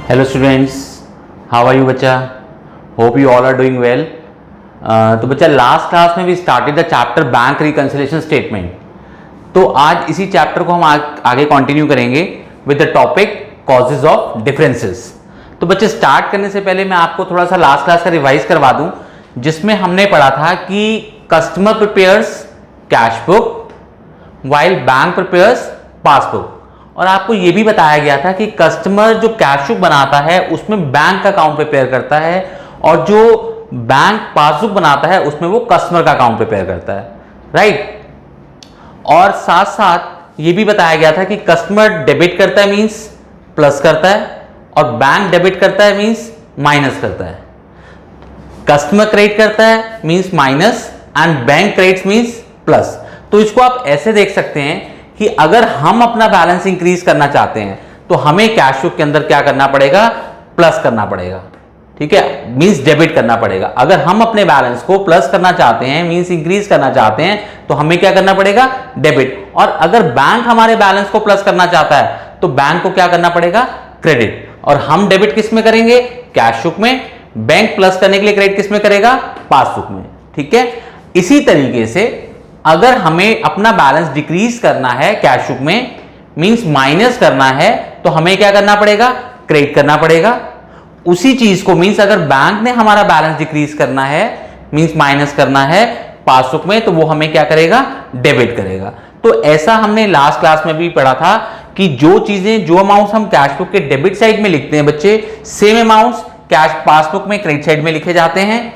Hello students, how are you बच्चा? Hope you all are doing well. तो बच्चा last class में भी started the chapter bank reconciliation statement. तो आज इसी चैप्टर को हम आगे कंटिन्यू करेंगे with the topic causes of differences. तो बच्चे स्टार्ट करने से पहले मैं आपको थोड़ा सा लास्ट क्लास का रिवाइज करवा दूं, जिसमें हमने पढ़ा था कि customer prepares cash book while bank prepares passbook, और आपको यह भी बताया गया था कि कस्टमर जो कैश बुक बनाता है उसमें बैंक का अकाउंट प्रिपेयर करता है, और जो बैंक पासबुक बनाता है उसमें वो कस्टमर का अकाउंट प्रिपेयर करता है, राइट। और साथ साथ ये भी बताया गया था कि कस्टमर डेबिट करता है मींस प्लस करता है, और बैंक डेबिट करता है मींस माइनस करता है। कस्टमर क्रेडिट करता है means minus and bank credits means plus. तो इसको आप ऐसे देख सकते हैं कि अगर हम अपना बैलेंस इंक्रीज करना चाहते हैं तो हमें कैश बुक के अंदर क्या करना पड़ेगा? प्लस करना पड़ेगा, ठीक है, मींस डेबिट करना पड़ेगा। अगर हम अपने बैलेंस को प्लस करना चाहते हैं मींस इंक्रीज करना चाहते हैं तो हमें क्या करना पड़ेगा? डेबिट। और अगर बैंक हमारे बैलेंस को प्लस करना चाहता है तो बैंक को क्या करना पड़ेगा? क्रेडिट। और हम डेबिट किस में करेंगे? कैश बुक में। बैंक प्लस करने के लिए क्रेडिट किस में करेगा? पासबुक में, ठीक है। इसी तरीके से अगर हमें अपना बैलेंस डिक्रीज करना है कैश बुक में मींस माइनस करना है तो हमें क्या करना पड़ेगा? क्रेडिट करना पड़ेगा। उसी चीज को मींस अगर बैंक ने हमारा बैलेंस डिक्रीज करना है मींस माइनस करना है पासबुक में तो वो हमें क्या करेगा? डेबिट करेगा। तो ऐसा हमने लास्ट क्लास में भी पढ़ा था कि जो चीजें जो अमाउंट्स हम कैश बुक के डेबिट साइड में लिखते हैं बच्चे, सेम अमाउंट्स कैश पासबुक में क्रेडिट साइड में लिखे जाते हैं,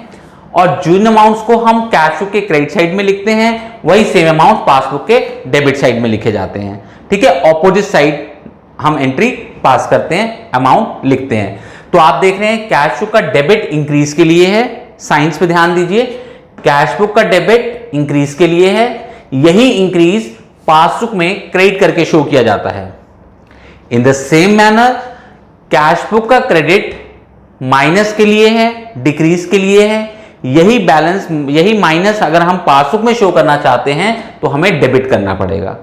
और जिन अमाउंट्स को हम कैश बुक के क्रेडिट साइड में लिखते हैं वही सेम अमाउंट पासबुक के डेबिट साइड में लिखे जाते हैं, ठीक है। ऑपोजिट साइड हम एंट्री पास करते हैं, अमाउंट लिखते हैं। तो आप देख रहे हैं कैश बुक का डेबिट इंक्रीज के लिए है, साइंस पे ध्यान दीजिए। कैश बुक का डेबिट इंक्रीज के लिए है, यही इंक्रीज पासबुक में क्रेडिट करके शो किया जाता है। In the same manner cash book का क्रेडिट माइनस के लिए है, डिक्रीज के लिए है, यही बैलेंस यही माइनस अगर हम पासबुक में शो करना चाहते हैं तो हमें डेबिट करना पड़ेगा,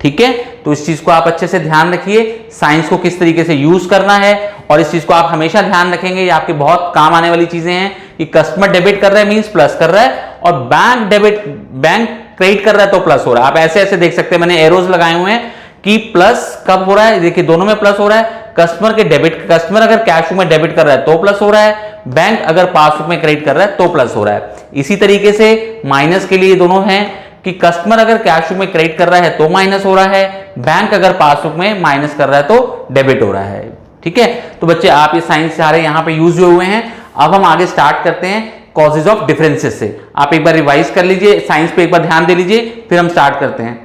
ठीक है। तो इस चीज को आप अच्छे से ध्यान रखिए, साइंस को किस तरीके से यूज करना है, और इस चीज को आप हमेशा ध्यान रखेंगे, ये आपके बहुत काम आने वाली चीजें हैं कि कस्टमर डेबिट कर रहा है मींस प्लस कर रहा है, और बैंक क्रेडिट कर रहा है तो प्लस हो रहा है। आप ऐसे ऐसे देख सकते हैं, मैंने एरोज लगाए हुए हैं कि प्लस कब हो रहा है, देखिए दोनों में प्लस हो रहा है। कस्टमर अगर कैश बुक में डेबिट कर रहा है तो प्लस हो रहा है, बैंक अगर पासबुक में क्रेडिट कर रहा है तो प्लस हो रहा है। इसी तरीके से माइनस के लिए दोनों हैं कि कस्टमर अगर कैश बुक में क्रेडिट कर रहा है तो माइनस हो रहा है, बैंक अगर पासबुक में माइनस कर रहा है तो डेबिट हो रहा है, ठीक है। तो बच्चे आप ये साइंस सारे यहां पे यूज हुए हैं। अब हम आगे स्टार्ट करते हैं कॉजेज ऑफ डिफरेंसेस से। आप एक बार रिवाइज कर लीजिए, साइंस पे एक बार ध्यान दे लीजिए, फिर हम स्टार्ट करते हैं।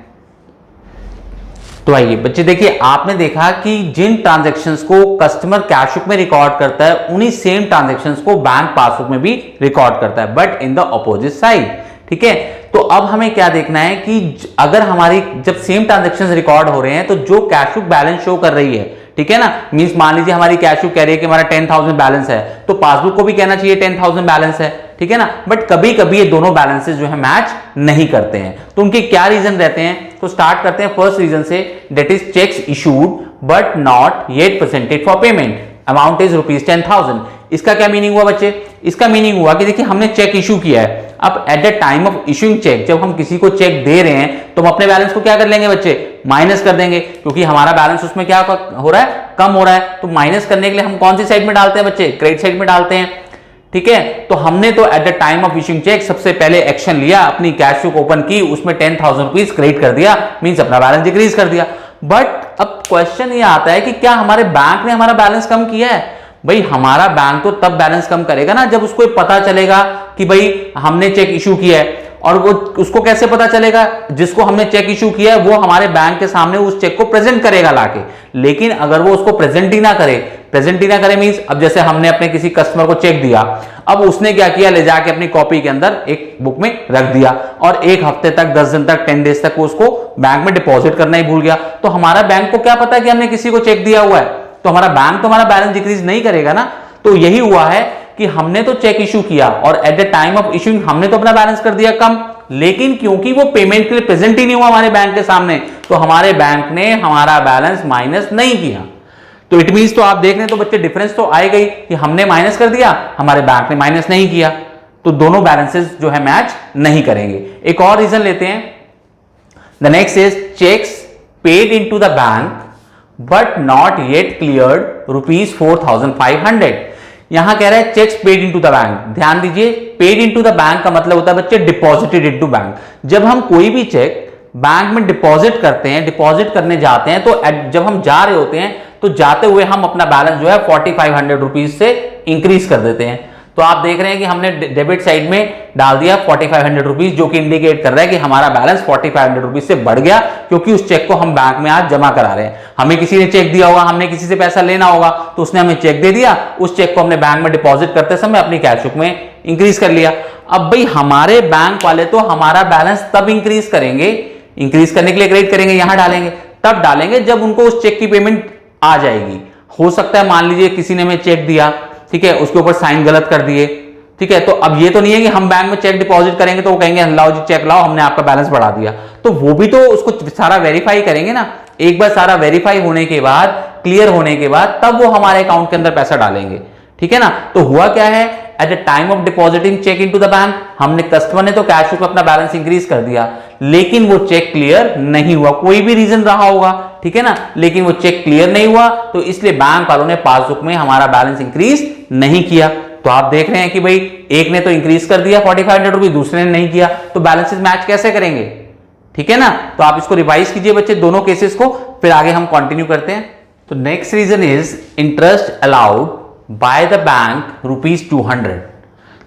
तो आइए बच्चे देखिए, आपने देखा कि जिन ट्रांजैक्शंस को कस्टमर कैश बुक में रिकॉर्ड करता है उन्हीं सेम ट्रांजैक्शंस को बैंक पासबुक में भी रिकॉर्ड करता है, but in the opposite side, ठीक है। तो अब हमें क्या देखना है कि अगर हमारी जब सेम ट्रांजैक्शंस रिकॉर्ड हो रहे हैं तो जो कैश बुक बैलेंस शो कर रही है, ठीक है ना, मींस मान लीजिए हमारी कैश बुक कह रही है कि हमारा 10,000 बैलेंस है तो पासबुक को भी कहना चाहिए 10,000 बैलेंस है, ठीक है ना। बट कभी कभी ये दोनों बैलेंसेस जो है मैच नहीं करते हैं, तो उनके क्या रीजन रहते हैं? तो स्टार्ट करते हैं फर्स्ट रीजन से, that is cheques issued but not yet presented for payment, amount is ₹10,000। इसका क्या मीनिंग हुआ बच्चे? इसका मीनिंग हुआ कि देखिए हमने चेक इशू किया है, अब at the time of issuing cheque, जब हम किसी को चेक दे रहे हैं तो हम अपने बैलेंस को क्या कर लेंगे बच्चे? माइनस कर देंगे, क्योंकि हमारा बैलेंस उसमें क्या हो रहा है? कम हो रहा है। तो माइनस करने के लिए हम कौन सी साइड में डालते हैं बच्चे? क्रेडिट साइड में डालते हैं, ठीक है। तो हमने तो at the time of issuing cheque सबसे पहले एक्शन लिया, अपनी कैश बुक ओपन की, उसमें 10,000 रुपीज क्रेडिट कर दिया, मींस अपना बैलेंस डिक्रीज कर दिया। बट अब क्वेश्चन ये आता है कि क्या हमारे बैंक ने हमारा बैलेंस कम किया है? भाई हमारा बैंक तो तब बैलेंस कम करेगा ना जब उसको पता चलेगा कि भाई हमने चेक इशू किया है। और वो उसको कैसे पता चलेगा? जिसको हमने चेक इशू किया है वो हमारे बैंक के सामने उस चेक को प्रेजेंट करेगा लाके। लेकिन अगर वो उसको प्रेजेंट ही ना करे मींस अब जैसे हमने अपने किसी कस्टमर को चेक दिया, अब उसने क्या किया? ले जाके अपनी कॉपी के अंदर एक बुक में रख दिया, और एक हफ्ते तक, 10 दिन तक, 10 डेज तक वो उसको बैंक में डिपॉजिट करना ही भूल गया। तो हमारा बैंक को क्या पता है कि हमने किसी को चेक दिया हुआ है? तो हमारा बैंक तो हमारा बैलेंस डिक्रीज नहीं करेगा ना। तो यही हुआ है कि हमने तो चेक इशू किया और eight the time of issuing हमने तो अपना बैलेंस कर दिया कम, लेकिन क्योंकि वो पेमेंट के लिए प्रेजेंट ही नहीं हुआ हमारे बैंक के सामने, तो हमारे बैंक ने हमारा बैलेंस माइनस नहीं किया। तो इट मींस, तो आप देख रहे हैं तो बच्चे डिफरेंस तो आएगा ही कि हमने माइनस कर दिया, हमारे बैंक ने माइनस नहीं किया, तो दोनों बैलेंसेस जो है मैच नहीं करेंगे। एक और रीजन लेते हैं, the next is checks paid into the bank but not yet cleared ₹4,500। यहां कह रहा है checks paid into the bank. ध्यान दीजिए, पेड इनटू द बैंक का मतलब होता है बच्चे डिपॉजिटेड इनटू बैंक। जब हम कोई भी चेक बैंक में डिपॉजिट करते हैं, डिपॉजिट करने जाते हैं, तो जब हम जा रहे होते हैं तो जाते हुए हम अपना बैलेंस जो है 4,500 रुपीज से इंक्रीज कर देते हैं। तो आप देख रहे हैं कि हमने डेबिट साइड में डाल दिया 4,500 रुपीज, जो कि इंडिकेट कर रहा है कि हमारा बैलेंस 4,500 रुपीज से बढ़ गया, क्योंकि उस चेक को हम बैंक में आज जमा करा रहे हैं। हमें किसी ने चेक दिया होगा, हमने किसी से पैसा लेना होगा, तो उसने हमें चेक दे दिया, उस चेक को हमने बैंक में डिपॉजिट करते समय अपनी कैश बुक में इंक्रीज कर लिया। अब भाई हमारे बैंक वाले तो हमारा बैलेंस तब इंक्रीज करेंगे, इंक्रीज करने के लिए क्रेडिट करेंगे, यहां डालेंगे, तब डालेंगे जब उनको उस चेक की पेमेंट आ जाएगी। हो सकता है मान लीजिए किसी ने हमें चेक दिया, ठीक है, उसके ऊपर साइन गलत कर दिए, ठीक है, तो अब ये तो नहीं है कि हम बैंक में चेक डिपॉजिट करेंगे तो वो कहेंगे लाओ जी चेक लाओ, हमने आपका बैलेंस बढ़ा दिया। तो वो भी तो उसको सारा वेरीफाई करेंगे ना। एक बार सारा वेरीफाई होने के बाद, क्लियर होने के बाद, तब वो हमारे अकाउंट के अंदर पैसा डालेंगे, ठीक है ना। तो हुआ क्या है, at the time of depositing cheque into the bank, हमने कस्टमर ने तो कैश बुक में अपना बैलेंस इंक्रीज कर दिया, लेकिन वो चेक क्लियर नहीं हुआ, कोई भी रीजन रहा होगा, ठीक है ना, लेकिन वो चेक क्लियर नहीं हुआ, तो इसलिए बैंक वालों ने पासबुक में हमारा बैलेंस इंक्रीज नहीं किया। तो आप देख रहे हैं कि भाई एक ने तो इंक्रीज कर दिया 4,500 रुपीज, दूसरे ने नहीं किया, तो बैलेंसेस मैच कैसे करेंगे, ठीक है ना। तो आप इसको रिवाइज कीजिए बच्चे दोनों केसेस को, फिर आगे हम कंटिन्यू करते हैं। तो next reason is interest allowed by the bank ₹200।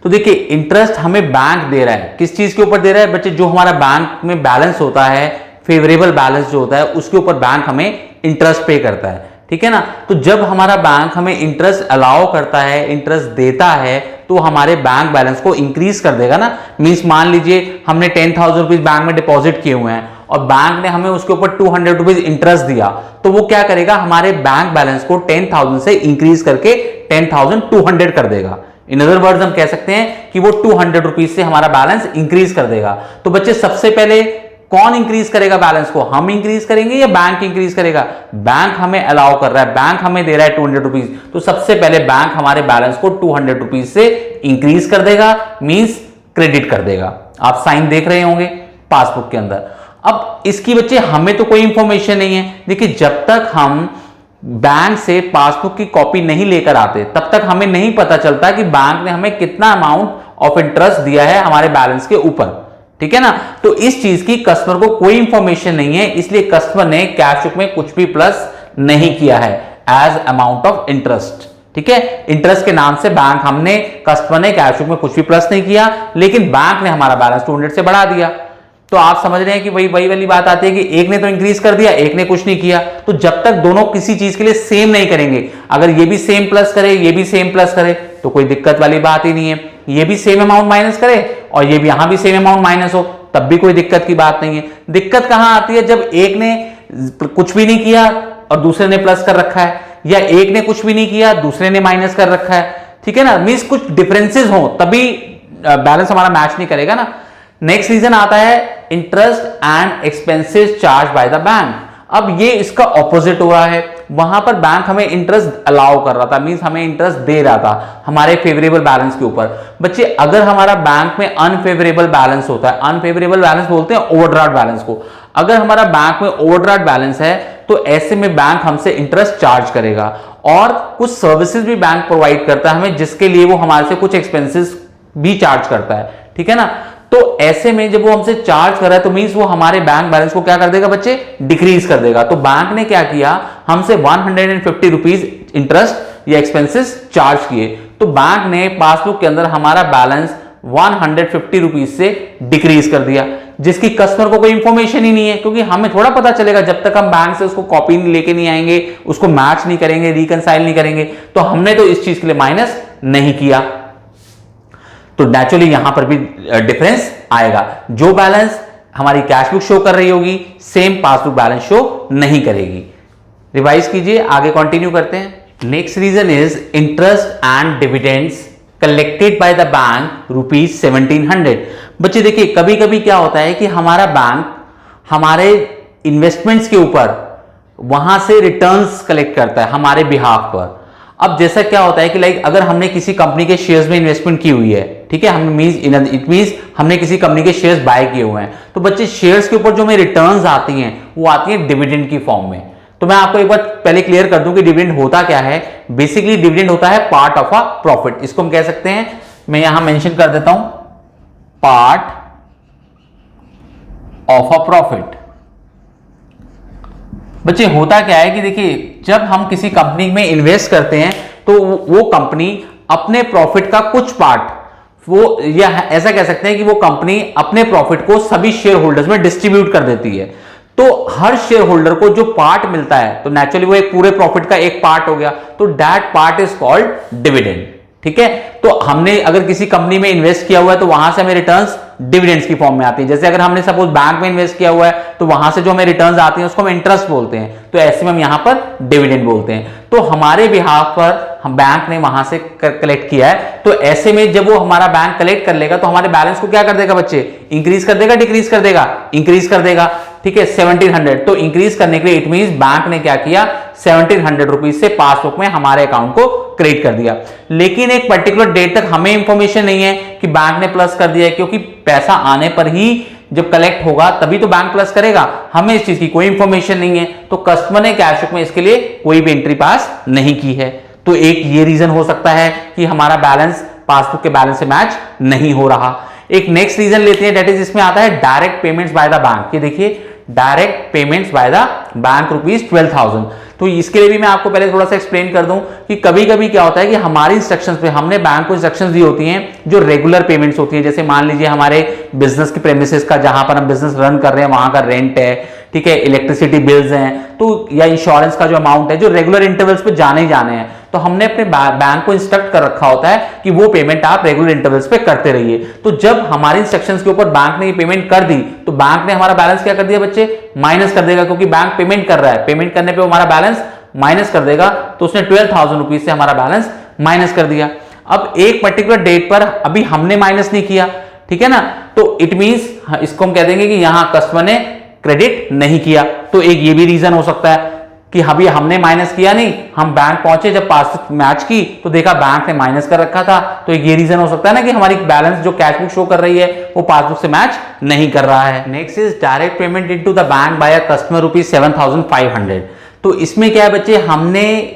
तो देखिए इंटरेस्ट हमें बैंक दे रहा है, किस चीज के ऊपर दे रहा है बच्चे, जो हमारा बैंक में बैलेंस होता है, फेवरेबल बैलेंस जो होता है, उसके ऊपर बैंक हमें इंटरेस्ट पे करता है, ठीक है ना। तो जब हमारा बैंक हमें इंटरेस्ट अलाउ करता है, इंटरेस्ट देता है, तो हमारे बैंक बैलेंस को इंक्रीज कर देगा ना। मींस मान लीजिए हमने 10,000 रुपीज बैंक में डिपॉजिट किए हुए हैं और बैंक ने हमें उसके ऊपर 200 रुपीज इंटरेस्ट दिया, तो वो क्या करेगा, हमारे बैंक बैलेंस को 10,000 से इंक्रीज करके 10,200 कर देगा। इन अदर वर्ड्स हम कह सकते हैं कि वो 200 रुपीज से हमारा बैलेंस इंक्रीज कर देगा। तो बच्चे सबसे पहले कौन इंक्रीज करेगा बैलेंस को, हम इंक्रीज करेंगे या बैंक इंक्रीज करेगा। बैंक हमें अलाउ कर रहा है, बैंक हमें दे रहा है 200 रुपीज, तो सबसे पहले बैंक हमारे बैलेंस को 200 रुपीज से इंक्रीज कर देगा, मींस क्रेडिट कर देगा। आप साइन देख रहे होंगे पासबुक के अंदर। अब इसकी बच्चे हमें तो कोई इंफॉर्मेशन नहीं है। देखिए जब तक हम बैंक से पासबुक की कॉपी नहीं लेकर आते, तब तक हमें नहीं पता चलता कि बैंक ने हमें कितना अमाउंट ऑफ इंटरेस्ट दिया है हमारे बैलेंस के ऊपर, ठीक है ना। तो इस चीज की कस्टमर को कोई इंफॉर्मेशन नहीं है, इसलिए कस्टमर ने कैश बुक में कुछ भी प्लस नहीं किया है एज अमाउंट ऑफ इंटरेस्ट, ठीक है। इंटरेस्ट के नाम से बैंक हमने, कस्टमर ने कैश बुक में कुछ भी प्लस नहीं किया, लेकिन बैंक ने हमारा बैलेंस 200 से बढ़ा दिया। तो आप समझ रहे हैं कि वही वाली बात आती है कि एक ने तो इंक्रीज कर दिया, एक ने कुछ नहीं किया। तो जब तक दोनों किसी चीज के लिए सेम नहीं करेंगे, अगर ये भी सेम प्लस करे, ये भी सेम प्लस करे, तो कोई दिक्कत वाली बात ही नहीं है। ये भी सेम अमाउंट माइनस करे और ये भी यहां भी सेम अमाउंट माइनस हो, तब भी कोई दिक्कत की बात नहीं है। दिक्कत कहां आती है, जब एक ने कुछ भी नहीं किया और दूसरे ने प्लस कर रखा है, या एक ने कुछ भी नहीं किया दूसरे ने माइनस कर रखा है, ठीक है ना। मींस कुछ डिफरेंसेस हो तभी बैलेंस हमारा मैच नहीं करेगा ना। नेक्स्ट रीजन आता है interest and expenses charge by the bank. अब ये इसका ऑपोजिट हो रहा है, वहां पर बैंक हमें इंटरेस्ट अलाउ कर रहा था, मींस हमें इंटरेस्ट दे रहा था हमारे फेवरेबल बैलेंस के ऊपर। बच्चे अगर हमारा बैंक में अनफेवरेबल बैलेंस होता है, अनफेवरेबल बैलेंस बोलते हैं ओवरड्राफ्ट बैलेंस को, अगर हमारा बैंक में ओवरड्राफ्ट बैलेंस है तो ऐसे में बैंक हमसे इंटरेस्ट चार्ज करेगा। और कुछ सर्विसेज भी बैंक प्रोवाइड करता है हमें, जिसके लिए वो हमारे से कुछ एक्सपेंसेस भी चार्ज करता है, ठीक है ना। तो ऐसे में जब वो हमसे चार्ज कर रहा है तो मींस वो हमारे बैंक बैलेंस को क्या कर देगा बच्चे, डिक्रीज कर देगा। तो बैंक ने क्या किया, हमसे 150 रुपीज इंटरेस्ट या एक्सपेंसेस चार्ज किए, तो बैंक ने पासबुक के अंदर हमारा बैलेंस 150 रुपीज से डिक्रीज कर दिया, जिसकी कस्टमर को कोई इंफॉर्मेशन ही नहीं है, क्योंकि हमें थोड़ा पता चलेगा जब तक हम बैंक से उसको कॉपी लेके नहीं आएंगे, उसको मैच नहीं करेंगे, रिकंसाइल नहीं करेंगे। तो हमने तो इस चीज के लिए माइनस नहीं किया, तो नेचुरली यहां पर भी डिफरेंस आएगा। जो बैलेंस हमारी कैश बुक शो कर रही होगी, सेम पासबुक बैलेंस शो नहीं करेगी। रिवाइज कीजिए, आगे कंटिन्यू करते हैं। Next reason is interest and dividends collected by the bank ₹1700। बच्चे देखिए कभी कभी क्या होता है कि हमारा बैंक हमारे इन्वेस्टमेंट्स के ऊपर वहां से रिटर्न्स कलेक्ट करता है हमारे बिहाफ पर। अब जैसा क्या होता है कि लाइक अगर हमने किसी कंपनी के शेयर्स में इन्वेस्टमेंट की हुई है, ठीक है, इट मींस हमने किसी कंपनी के शेयर्स बाय किए हुए हैं, तो बच्चे शेयर्स के ऊपर जो हमें रिटर्न्स आती हैं वो आती है डिविडेंड की फॉर्म में। तो मैं आपको एक बार पहले क्लियर कर दूं कि डिविडेंड होता क्या है। बेसिकली डिविडेंड होता है पार्ट ऑफ अ प्रॉफिट, इसको हम कह सकते हैं, मैं यहां मेंशन कर देता हूं, पार्ट ऑफ अ प्रॉफिट। बच्चे होता क्या है कि देखिए जब हम किसी कंपनी में इन्वेस्ट करते हैं तो वो कंपनी अपने प्रॉफिट का कुछ पार्ट, वो या ऐसा कह सकते हैं कि वो कंपनी अपने प्रॉफिट को सभी शेयर होल्डर्स में डिस्ट्रीब्यूट कर देती है। तो हर शेयर होल्डर को जो पार्ट मिलता है तो नेचुरली वो एक पूरे प्रॉफिट का एक पार्ट हो गया, तो that part is called dividend. ठीक है, तो हमने अगर किसी कंपनी में इन्वेस्ट किया हुआ है तो वहां से हमें रिटर्न्स डिविडेंड्स की फॉर्म में आती है। जैसे अगर हमने सपोज बैंक में इन्वेस्ट किया हुआ है तो वहां से जो हमें रिटर्न्स आती हैं उसको हम इंटरेस्ट बोलते हैं, तो ऐसे में हम यहां पर डिविडेंड बोलते हैं। तो हमारे बिहाफ पर हम बैंक ने वहां से कलेक्ट किया है, तो ऐसे में जब वो हमारा बैंक कलेक्ट कर लेगा तो हमारे बैलेंस को क्या कर देगा बच्चे, इंक्रीज कर देगा, डिक्रीज कर देगा, इंक्रीज कर देगा। ठीक है, 1700, तो इंक्रीज करने के लिए इट मींस बैंक ने क्या किया, 1700 रुपीज से पासबुक में हमारे अकाउंट को क्रेडिट कर दिया। लेकिन एक पर्टिकुलर डेट तक हमें इंफॉर्मेशन नहीं है कि बैंक ने प्लस कर दिया है, क्योंकि पैसा आने पर ही जब कलेक्ट होगा तभी तो बैंक प्लस करेगा, हमें इस चीज की कोई इंफॉर्मेशन नहीं है, तो कस्टमर ने कैश बुक में इसके लिए कोई भी एंट्री पास नहीं की है। तो एक ये रीजन हो सकता है कि हमारा बैलेंस पासबुक के बैलेंस से मैच नहीं हो रहा। एक नेक्स्ट रीजन लेते हैं, दैट इज इसमें आता है direct payments bye the bank. ये देखिए direct payments bye the bank rupees 12,000। तो इसके लिए भी मैं आपको पहले थोड़ा सा एक्सप्लेन कर दूं कि कभी कभी क्या होता है कि हमारी इंस्ट्रक्शंस पे हमने बैंक को इंस्ट्रक्शंस दी होती हैं जो रेगुलर पेमेंट्स होती हैं। जैसे मान लीजिए हमारे बिजनेस के प्रेमिसेस का, जहां पर हम बिजनेस रन कर रहे हैं वहां का रेंट है, ठीक है, इलेक्ट्रिसिटी बिल्स हैं, तो या इंश्योरेंस का जो अमाउंट है जो रेगुलर इंटरवल्स पे जाने ही जाने हैं, तो हमने अपने बैंक को इंस्ट्रक्ट कर रखा होता है कि वो पेमेंट आप रेगुलर इंटरवल्स पे करते रहिए। तो जब हमारे इंस्ट्रक्शंस के ऊपर बैंक ने ये पेमेंट कर दी तो बैंक ने हमारा बैलेंस क्या कर दिया बच्चे, माइनस कर देगा, क्योंकि बैंक पेमेंट कर रहा है, पेमेंट करने पे हमारा बैलेंस माइनस कर देगा, तो उसने 12,000 रुपीज से हमारा बैलेंस माइनस कर दिया। अब एक पर्टिकुलर डेट पर अभी हमने माइनस नहीं किया, ठीक है ना, तो इट मींस इसको हम कह देंगे कि यहां कस्टमर ने क्रेडिट नहीं किया। तो एक ये भी रीजन हो सकता है कि अभी हमने माइनस किया नहीं, हम बैंक पहुंचे, जब पासबुक मैच की तो देखा बैंक ने माइनस कर रखा था, तो एक ये रीजन हो सकता है ना कि हमारी बैलेंस जो कैश बुक शो कर रही है वो पासबुक से मैच नहीं कर रहा है। Next is direct payment into the bank by a customer rupees 7,500। तो इसमें क्या है बच्चे,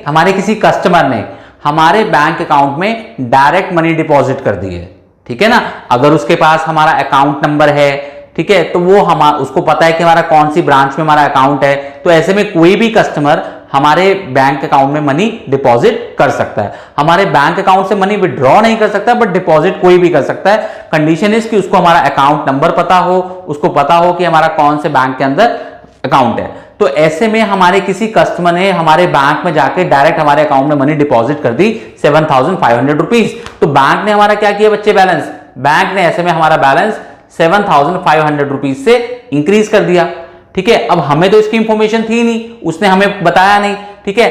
हमारे किसी कस्टमर ने हमारे बैंक अकाउंट में डायरेक्ट मनी डिपॉजिट कर दी है, ठीक है ना। अगर उसके पास हमारा अकाउंट नंबर है, ठीक है, तो वो उसको पता है कि हमारा कौन सी ब्रांच में हमारा अकाउंट है, तो ऐसे में कोई भी कस्टमर हमारे बैंक अकाउंट में मनी डिपॉजिट कर सकता है। हमारे बैंक अकाउंट से मनी विड्रॉ नहीं कर सकता, बट डिपॉजिट कोई भी कर सकता है। कंडीशन इज कि उसको हमारा अकाउंट नंबर पता हो, उसको पता हो कि हमारा कौन से बैंक के अंदर अकाउंट है। तो ऐसे में हमारे किसी कस्टमर ने हमारे बैंक में जाके डायरेक्ट हमारे अकाउंट में मनी डिपॉजिट कर दी 7,500 रुपीज। तो बैंक ने हमारा क्या किया बच्चे, बैलेंस, बैंक ने ऐसे में हमारा बैलेंस 7,500 रुपीज से इंक्रीज कर दिया। ठीक है, अब हमें तो इसकी इंफॉर्मेशन थी नहीं, उसने हमें बताया नहीं, ठीक है,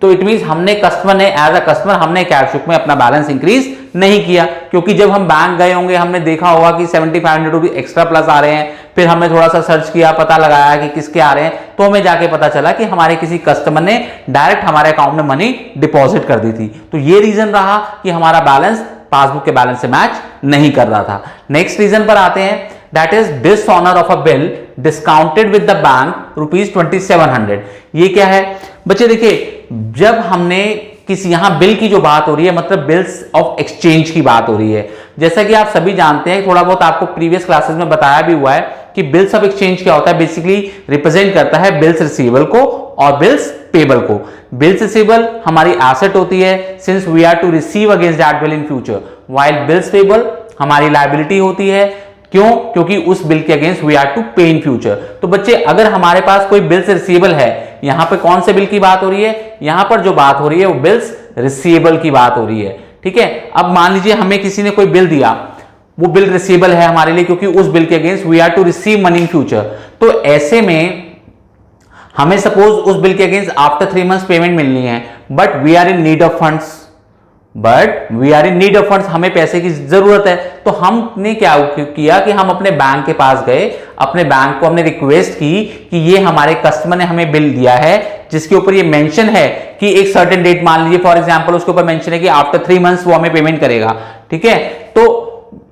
तो इट मींस हमने कस्टमर ने एज अ कस्टमर हमने कैश बुक में अपना बैलेंस इंक्रीज नहीं किया, क्योंकि जब हम बैंक गए होंगे हमने देखा होगा कि 7,500 रुपीज एक्स्ट्रा प्लस आ रहे हैं, फिर हमने थोड़ा सा सर्च किया, पता लगाया कि किसके आ रहे हैं, तो हमें जाके पता चला कि हमारे किसी कस्टमर ने डायरेक्ट हमारे अकाउंट में मनी डिपॉजिट कर दी थी। तो ये रीजन रहा कि हमारा बैलेंस पासबुक के बैलेंस से मैच नहीं कर रहा था। नेक्स्ट रीजन पर आते हैं, that is dishonour of a bill discounted with the bank rupees 2,700। ये क्या है बच्चे, देखिए जब हमने किसी, यहां बिल की जो बात हो रही है मतलब बिल्स ऑफ एक्सचेंज की बात हो रही है। जैसा कि आप सभी जानते हैं, थोड़ा बहुत आपको प्रीवियस क्लासेस में बताया भी हुआ है कि बिल्स ऑफ एक्सचेंज क्या होता है, बेसिकली रिप्रेजेंट करता है बिल्स रिसीवेबल को और बिल्स पेबल को। बिल्स रिसीवेबल हमारी एसेट होती है since we are to receive against that bill in future, while bills payable हमारी लायबिलिटी होती है। क्यों? क्योंकि उस बिल के अगेंस्ट वी आर टू पे इन फ्यूचर। तो बच्चे अगर हमारे पास कोई बिल्स रिसीवेबल है, यहां पे कौन से बिल की बात हो रही है, यहां पर जो बात हो रही है वो बिल्स रिसीवेबल की बात हो रही है। ठीक है, अब मान लीजिए हमें किसी ने कोई बिल दिया, वो बिल रिसीवेबल है हमारे लिए क्योंकि उस बिल के against we are to receive money in future. तो ऐसे में हमें सपोज उस बिल के अगेंस्ट आफ्टर 3 मंथ्स पेमेंट मिलनी है, but we are in need of funds, but we are in need of funds, हमें पैसे की जरूरत है। तो हमने क्या किया कि हम अपने बैंक के पास गए, अपने बैंक को हमने रिक्वेस्ट की कि ये हमारे कस्टमर ने हमें बिल दिया है जिसके ऊपर ये मेंशन है कि एक सर्टेन डेट, मान लीजिए फॉर एग्जांपल उसके ऊपर मेंशन है कि आफ्टर 3 मंथ्स वो हमें पेमेंट करेगा, ठीक है। तो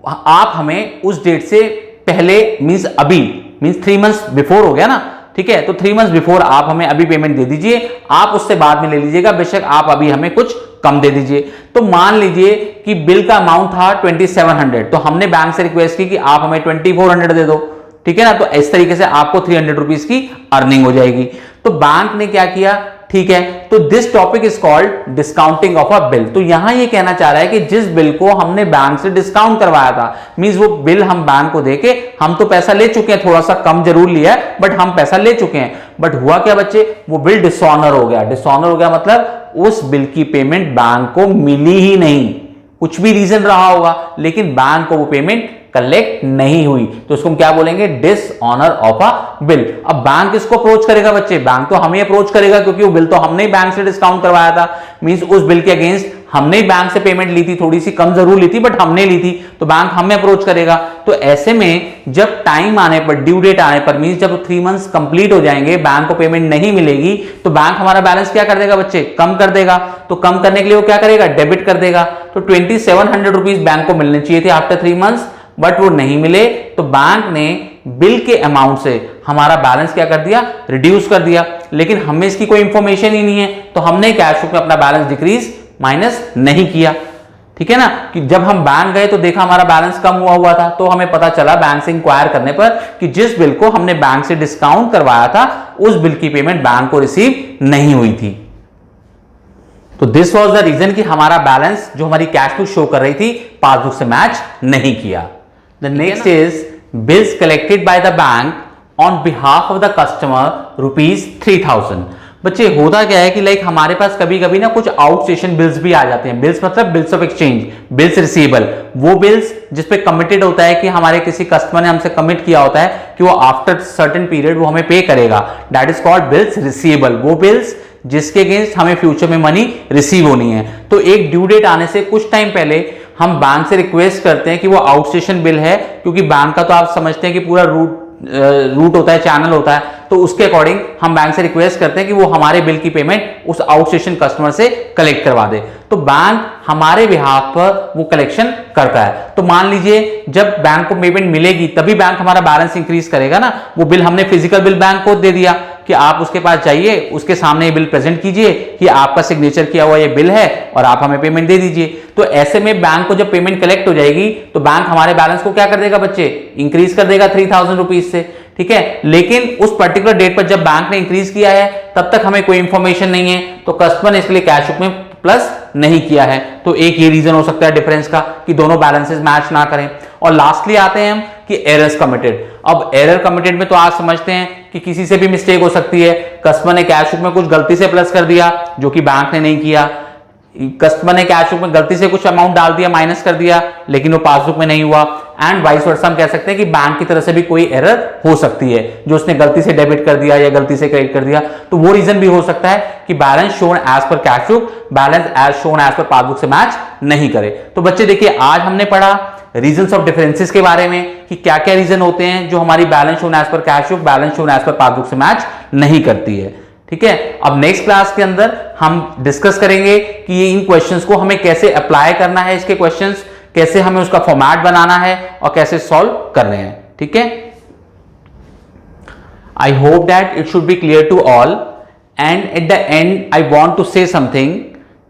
आप हमें उस डेट से पहले मींस अभी, मींस 3 मंथ्स बिफोर हो गया ना, ठीक है। तो 3 मंथ्स बिफोर आप हमें अभी पेमेंट दे दीजिए, आप उससे बाद में ले लीजिएगा, बेशक आप अभी हमें कुछ कम दे दीजिए। तो मान लीजिए कि बिल का अमाउंट था 2700, तो हमने बैंक से रिक्वेस्ट की कि आप हमें 2400 दे दो, ठीक है ना। तो इस तरीके से आपको 300 रुपीज की अर्निंग हो जाएगी। तो बैंक ने क्या किया, ठीक है। तो this topic is called discounting of a bill. तो यहां ये कहना चाह रहा है कि जिस बिल को हमने बैंक से डिस्काउंट करवाया था, मींस वो बिल हम बैंक को देके हम तो पैसा ले चुके हैं, थोड़ा सा कम जरूर लिया है बट हम पैसा ले चुके हैं। बट हुआ क्या बच्चे, वो बिल डिसऑनर हो गया। डिसऑनर हो गया मतलब उस बिल की पेमेंट बैंक को मिली ही नहीं, कुछ भी रीजन रहा होगा लेकिन बैंक को वो पेमेंट कलेक्ट नहीं हुई, तो उसको हम क्या बोलेंगे, डिसऑनर ऑफ अ बिल। अब बैंक किसको अप्रोच करेगा बच्चे, बैंक तो हमें अप्रोच करेगा क्योंकि वो बिल तो हमने ही बैंक से डिस्काउंट करवाया था, मींस उस बिल के अगेंस्ट हमने ही बैंक से पेमेंट ली थी, थोड़ी सी कम जरूर ली थी बट हमने ली थी, तो बैंक हमें अप्रोच करेगा। तो ऐसे में जब टाइम आने पर, ड्यू डेट आने पर, मींस जब 3 मंथ्स कंप्लीट हो जाएंगे, बैंक को पेमेंट नहीं मिलेगी, तो बैंक हमारा बैलेंस क्या कर देगा बच्चे, कम कर देगा। तो कम करने के लिए वो क्या करेगा, डेबिट कर देगा। तो 2700 रुपीज बैंक को मिलने चाहिए थे आफ्टर 3 मंथ्स, बट वो नहीं मिले, तो बैंक ने बिल के अमाउंट से हमारा बैलेंस क्या कर दिया, रिड्यूस कर दिया। लेकिन हमें इसकी कोई इंफॉर्मेशन ही नहीं है, तो हमने कैश बुक में अपना बैलेंस डिक्रीज माइनस नहीं किया, ठीक है ना। कि जब हम बैंक गए तो देखा हमारा बैलेंस कम हुआ था, तो हमें पता चला बैंक से इंक्वायर करने पर कि जिस बिल को हमने बैंक से डिस्काउंट करवाया था उस बिल की पेमेंट बैंक को रिसीव नहीं हुई थी। तो दिस वाज द रीजन कि हमारा बैलेंस जो हमारी कैश बुक शो कर रही थी पासबुक से मैच नहीं किया। The next is bills collected by the bank on behalf of the customer ₹3000। बच्चे होता क्या है कि लाइक हमारे पास कभी कभी ना कुछ आउट स्टेशन बिल्स भी आ जाते हैं। बिल्स मतलब bills of exchange, bills receivable, वो बिल्स जिसपे कमिटेड होता है कि हमारे किसी कस्टमर ने हमसे कमिट किया होता है कि वो आफ्टर सर्टेन पीरियड वो हमें पे करेगा, that is called bills receivable. वो बिल्स जिसके अगेंस्ट हमें फ्यूचर में मनी रिसीव होनी है। तो एक ड्यू डेट आने से कुछ टाइम पहले हम बैंक से रिक्वेस्ट करते हैं कि वो आउटस्टेशन बिल है, क्योंकि बैंक का तो आप समझते हैं कि पूरा रूट होता है, चैनल होता है, तो उसके अकॉर्डिंग हम बैंक से रिक्वेस्ट करते हैं कि वो हमारे बिल की पेमेंट उस आउटस्टेशन कस्टमर से कलेक्ट करवा दे। तो बैंक हमारे बिहाफ पर वो कलेक्शन करता है। तो मान लीजिए जब बैंक को पेमेंट मिलेगी तभी बैंक हमारा बैलेंस इंक्रीज करेगा ना। वो बिल हमने फिजिकल बिल बैंक को दे दिया कि आप उसके पास जाइए, उसके सामने ये बिल प्रेजेंट कीजिए कि आपका सिग्नेचर किया हुआ ये बिल है और आप हमें पेमेंट दे दीजिए। तो ऐसे में बैंक को जब पेमेंट कलेक्ट हो जाएगी तो बैंक हमारे बैलेंस को क्या कर देगा बच्चे, इंक्रीज कर देगा 3000 रुपीज से, ठीक है। लेकिन उस पर्टिकुलर डेट पर जब बैंक ने इंक्रीज किया है तब तक हमें कोई इंफॉर्मेशन नहीं है, तो कस्टमर ने इसके लिए कैश बुक में प्लस नहीं किया है। तो एक ये रीजन हो सकता है डिफरेंस का कि दोनों बैलेंसेस मैच ना करें। और लास्टली आते हैं हम कि एरर्स कमिटेड। अब एरर कमिटेड में तो आज समझते हैं कि किसी से भी मिस्टेक हो सकती है। कस्टमर ने कैश बुक में कुछ गलती से प्लस कर दिया जो कि बैंक ने नहीं किया, कस्टमर ने कैश बुक में गलती से कुछ अमाउंट डाल दिया, माइनस कर दिया, लेकिन वो पासबुक में नहीं हुआ। एंड वाइस वर्सा हम कह सकते हैं कि बैंक की तरफ से भी कोई एरर हो सकती है, जो उसने गलती से डेबिट कर दिया या गलती से क्रेडिट कर दिया, तो वो रीजन भी हो सकता है कि balance shown as per cash book, balance as shown as per passbook से मैच नहीं करे। तो बच्चे देखिए आज हमने पढ़ा रीजंस ऑफ डिफरेंसेस के बारे में कि क्या क्या रीजन होते हैं जो हमारी balance shown as per cash book, balance shown as per passbook से मैच नहीं करती है, ठीक है। अब नेक्स्ट क्लास के अंदर हम डिस्कस करेंगे कि ये इन क्वेश्चंस को हमें कैसे अप्लाई करना है, इसके क्वेश्चंस कैसे हमें उसका फॉर्मेट बनाना है और कैसे सॉल्व करने हैं, ठीक है। I hope that it should be clear to all and at the end I want to say something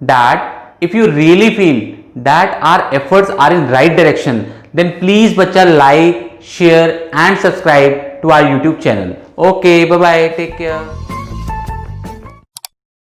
that if you really feel that our efforts are in right direction, then please बच्चा like, share and subscribe to our YouTube channel. Okay, bye bye, take care.